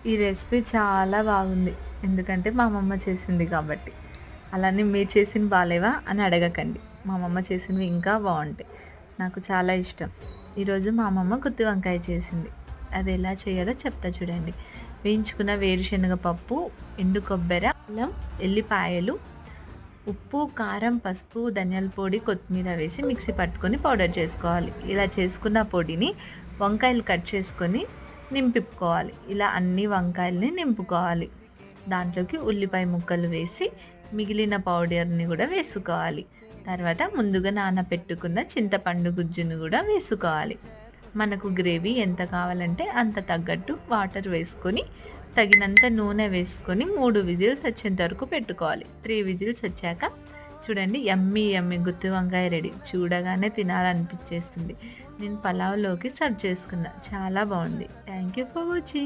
ఈ రెసిపీ చాలా బాగుంది. ఎందుకంటే మా అమ్మమ్మ చేసింది కాబట్టి. అలానే మీరు చేసినవి బాలేవా అని అడగకండి. మా అమ్మమ్మ చేసినవి ఇంకా బావుంటాయి. నాకు చాలా ఇష్టం. ఈరోజు మా అమ్మమ్మ గుత్తి వంకాయ చేసింది. అది ఎలా చేయాలో చెప్తా చూడండి. వేయించుకున్న వేరుశనగ పప్పు, ఎండు కొబ్బెర, అల్లం, ఎల్లిపాయలు, ఉప్పు, కారం, పసుపు, ధనియాల పొడి, కొత్తిమీర వేసి మిక్సీ పట్టుకొని పౌడర్ చేసుకోవాలి. ఇలా చేసుకున్న పొడిని వంకాయలు కట్ చేసుకొని నింపుకోవాలి. ఇలా అన్ని వంకాయలని నింపుకోవాలి. దాంట్లోకి ఉల్లిపాయ ముక్కలు వేసి మిగిలిన పౌడర్‌ని గూడా వేసుకోవాలి. తర్వాత ముందుగా నానపెట్టుకున్న చింతపండు గుజ్జును గూడా వేసుకోవాలి. మనకు గ్రేవీ ఎంత కావాలంటే అంత తగ్గట్టు వాటర్ వేసుకొని, తగినంత నూనె వేసుకొని 3 విజిల్స్ వచ్చేంత వరకు పెట్టుకోవాలి. 3 విజిల్స్ వచ్చాక చూడండి యమ్మీ యమ్మీ గుత్తి వంకాయ రెడీ. చూడగానే తినాలనిపించేస్తుంది. నేను పలావ్‌లోకి సర్వ్ చేసుకున్నా. చాలా బావుంది. Thank you for watching.